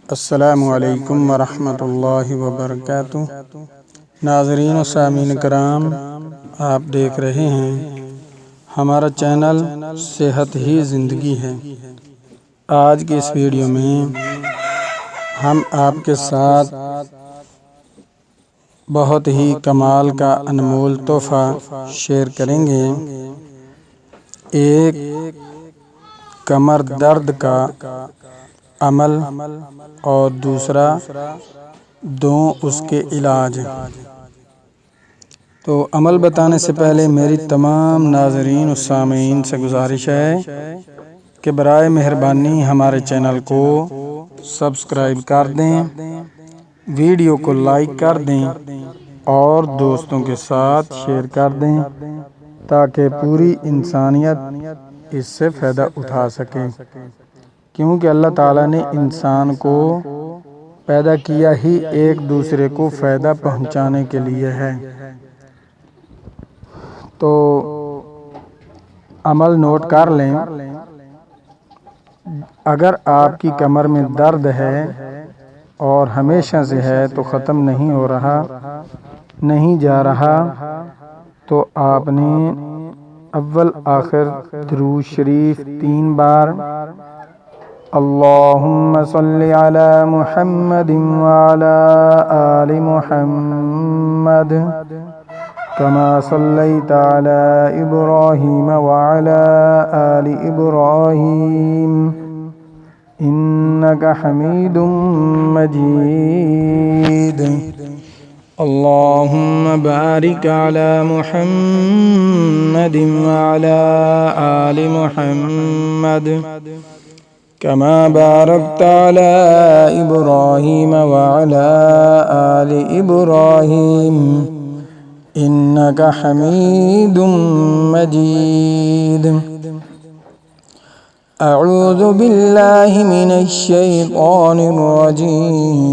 السلام علیکم ورحمۃ اللہ وبرکاتہ۔ ناظرین و سامعین کرام، آپ دیکھ رہے ہیں ہمارا چینل صحت ہی زندگی ہے۔ آج کی اس ویڈیو میں ہم آپ کے ساتھ بہت ہی کمال کا انمول تحفہ شیئر کریں گے۔ ایک کمر درد کا عمل اور دوسرا اس کے علاج۔ تو عمل بتانے سے پہلے میری تمام ناظرین و سامعین سے گزارش ہے کہ برائے مہربانی ہمارے چینل کو سبسکرائب کر دیں، ویڈیو کو لائک کر دیں اور دوستوں کے ساتھ شیئر کر دیں تاکہ پوری انسانیت اس سے فائدہ اٹھا سکے، کیونکہ اللہ تعالیٰ نے انسان کو پیدا کیا ہی ایک دوسرے کو فائدہ پہنچانے کے لیے ہے۔ تو عمل نوٹ کر لیں۔ اگر آپ کی کمر میں درد ہے اور ہمیشہ سے ہے تو ختم نہیں ہو رہا، نہیں جا رہا، تو آپ نے اول آخر درود شریف 3 بار اللہم صلی علی محمد وعلی آل محمد کما صلیت علی ابراہیم وعلی آل ابراہیم انک حمید مجید۔ اللہم بارک علی محمد وعلی آل محمد كما باركت على إبراهيم وعلى آل إبراهيم إنك حميد مجيد۔ أعوذ بالله من الشيطان الرجيم،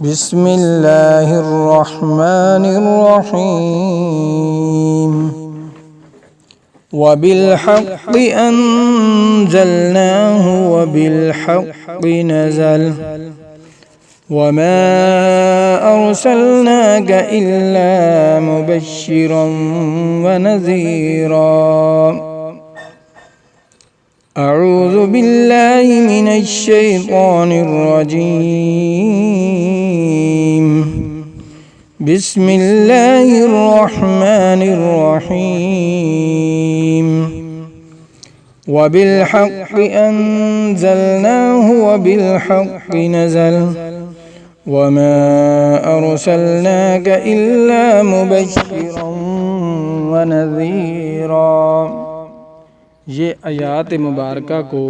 بسم الله الرحمن الرحيم۔ وبالحق أنزلناه وبالحق نزل وما أرسلناك إلا مبشرا ونذيرا۔ أعوذ بالله من الشيطان الرجيم، بسم الله الرحمن الرحيم۔ وبالحق أنزلناه وبالحق نزل وما أرسلناك إلا مبشرا ونذيرا۔ یہ آیات مبارکہ کو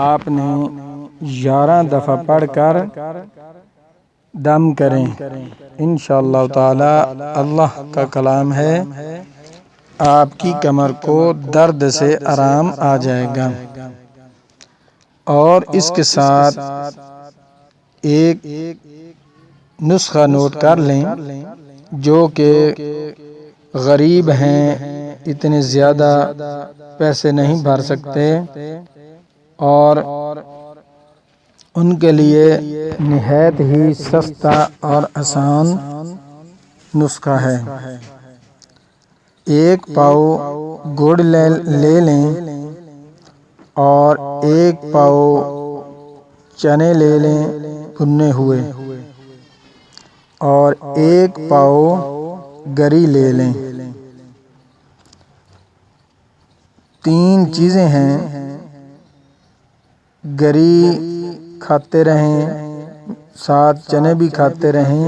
آپ نے 11 دفعہ پڑھ کر دم کریں۔ انشاءاللہ تعالی اللہ کا کلام ہے، آپ کی کمر کو درد سے آرام آ جائے گا۔ اور اس کے ساتھ ایک نسخہ نوٹ کر لیں، جو کہ غریب ہیں، اتنے زیادہ پیسے نہیں بھر سکتے، اور ان کے لیے نہایت ہی سستا اور آسان نسخہ ہے۔ 1 پاؤ گڑ لے لیں اور 1 پاؤ چنے لے لیں بھنے ہوئے، اور 1 پاؤ گری لے لیں۔ 3 چیزیں ہیں، گری کھاتے رہیں، ساتھ چنے بھی کھاتے رہیں،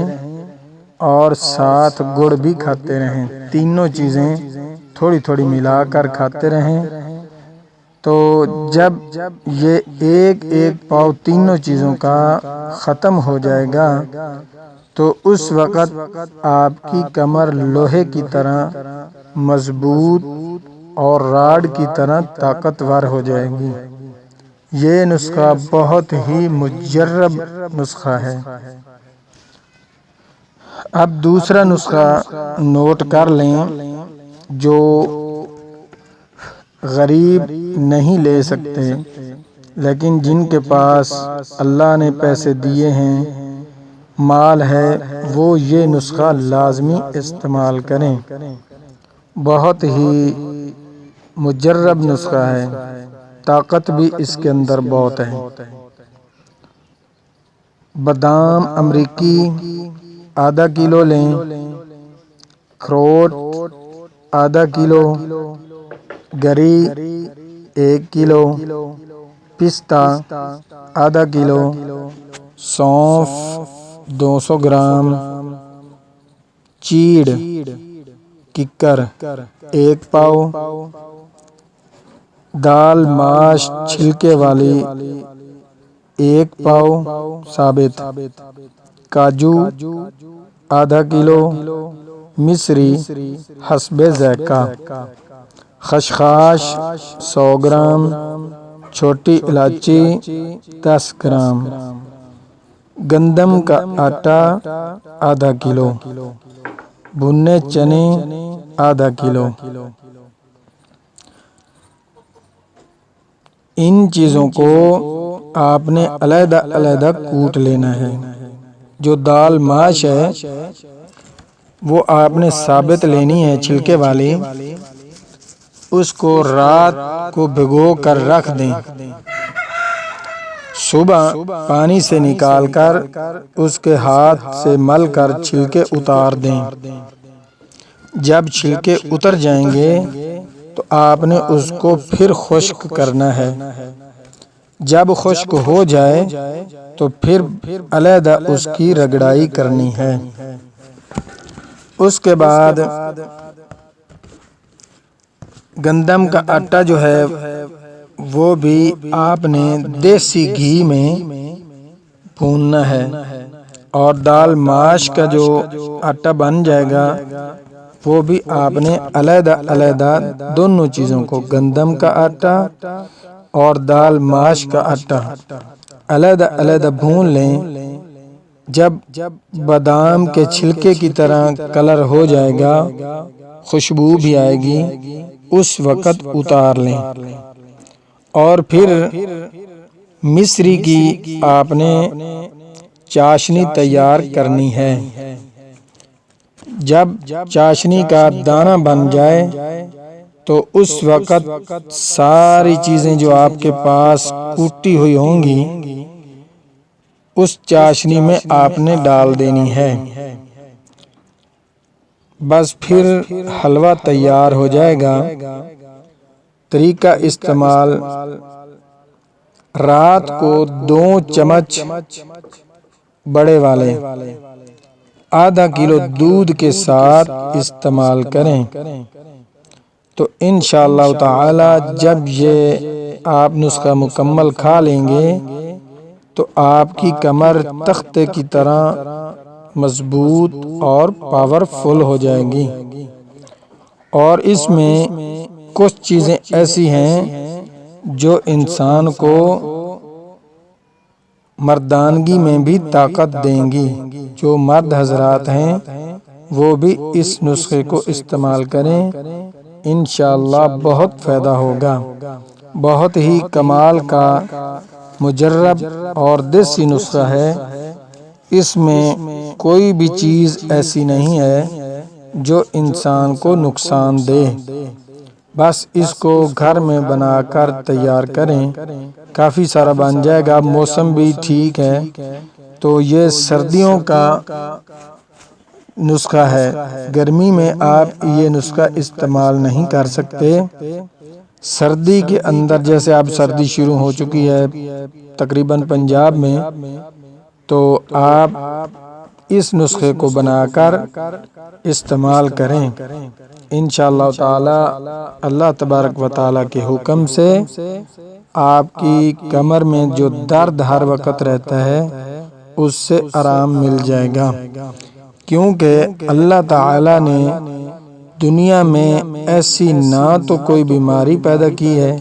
اور ساتھ گڑ بھی کھاتے رہیں۔ تینوں چیزیں تھوڑی تھوڑی ملا کر کھاتے رہیں۔ تو جب یہ 1 پاؤ تینوں چیزوں کا ختم ہو جائے گا تو اس وقت آپ کی کمر لوہے کی طرح مضبوط اور راڈ کی طرح طاقتور ہو جائے گی۔ یہ نسخہ بہت ہی مجرب نسخہ ہے۔ اب دوسرا نسخہ نوٹ کر لیں، جو غریب نہیں لے سکتے لیکن جن کے پاس اللہ نے پیسے دیے ہیں، مال ہے، وہ یہ نسخہ لازمی استعمال کریں۔ بہت ہی مجرب نسخہ ہے، طاقت بھی اس کے اندر بہت ہے۔ بادام امریکی آدھا کلو لیں، اخروٹ آدھا کلو، گری 1 کلو، پستہ آدھا کلو، سونف 200 گرام، چیڑ ککر 1 پاؤ، دال ماش چھلکے والی 1 پاؤ ثابت، کاجو آدھا کلو، مصری حسب ذائقہ، خشخاش 100 گرام، چھوٹی الائچی 10 گرام، گندم کا آٹا آدھا کلو، بھنے چنے آدھا کلو۔ ان چیزوں کو آپ نے علیحدہ علیحدہ کوٹ لینا ہے۔ جو دال ماش ہے وہ آپ نے ثابت لینی ہے چھلکے والی، اس کو رات کو بھگو کر رکھ دیں، صبح پانی سے نکال کر اس کے ہاتھ سے مل کر چھلکے اتار دیں۔ جب چھلکے اتر جائیں گے تو آپ نے اس کو پھر خشک کرنا ہے۔ جب خشک ہو جائے تو پھر علیحدہ اس کی رگڑائی کرنی ہے۔ اس کے بعد گندم کا آٹا جو ہے وہ بھی آپ نے دیسی گھی میں بھوننا ہے، اور دال ماش کا جو آٹا بن جائے گا وہ بھی آپ نے علیحدہ علیحدہ دونوں چیزوں کو، گندم کا آٹا اور دال ماش کا آٹا علیحدہ علیحدہ بھون لیں۔ جب بادام کے چھلکے کی طرح کلر ہو جائے گا، خوشبو بھی آئے گی، اس وقت اتار لیں۔ اور پھر مصری کی آپ نے چاشنی تیار کرنی ہے۔ جب چاشنی کا دانہ بن جائے تو اس وقت ساری چیزیں جو آپ کے پاس کوٹی ہوئی ہوں گی اس چاشنی میں آپ نے ڈال دینی ہے۔ بس پھر حلوہ تیار ہو جائے گا۔ طریقہ استعمال: رات کو 2 چمچ بڑے والے آدھا کلو دودھ کے ساتھ استعمال کریں تو انشاءاللہ تعالی جب یہ آپ نسخہ مکمل کھا لیں گے تو آپ کی کمر تختے کی طرح مضبوط اور پاورفل ہو جائے گی۔ اور اس میں کچھ چیزیں ایسی ہیں جو انسان کو مردانگی میں بھی طاقت دیں گی۔ جو مرد حضرات ہیں وہ بھی اس نسخے کو استعمال کریں، انشاءاللہ بہت فائدہ ہوگا۔ بہت ہی کمال کا مجرب اور دیسی نسخہ ہے۔ اس میں کوئی بھی چیز ایسی نہیں ہے جو انسان کو نقصان دے۔ بس اس کو گھر میں بنا کر تیار کریں، کافی سارا بن جائے گا۔ موسم بھی ٹھیک ہے تو یہ سردیوں کا نسخہ ہے، گرمی میں آپ یہ نسخہ استعمال نہیں کر سکتے۔ سردی کے اندر جیسے اب سردی شروع ہو چکی ہے تقریباً پنجاب میں، تو آپ اس نسخے کو بنا کر استعمال کریں انشاءاللہ تعالی۔ اللہ تبارک و تعالی کے حکم سے آپ کی کمر میں جو درد ہر وقت رہتا ہے اس سے آرام مل جائے گا، کیونکہ اللہ تعالی نے دنیا میں ایسی نہ تو کوئی بیماری پیدا کی ہے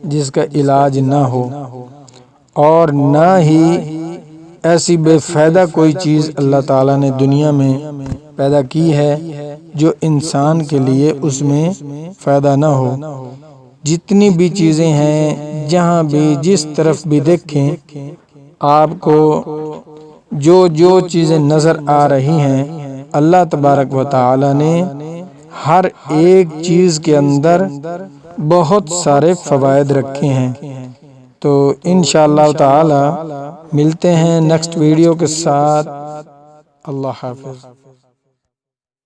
جس کا علاج نہ ہو، اور نہ ہی ایسی بے فائدہ کوئی چیز اللہ تعالی نے دنیا میں پیدا کی ہے جو انسان کے لیے اس میں فائدہ نہ ہو۔ جتنی بھی چیزیں ہیں، جہاں بھی جس طرف بھی دیکھیں آپ کو جو چیزیں نظر آ رہی ہیں، اللہ تبارک و تعالی نے ہر ایک چیز کے اندر بہت سارے فوائد رکھے ہیں۔ تو انشاءاللہ تعالی ملتے ہیں نیکسٹ ویڈیو کے ساتھ۔ اللہ حافظ۔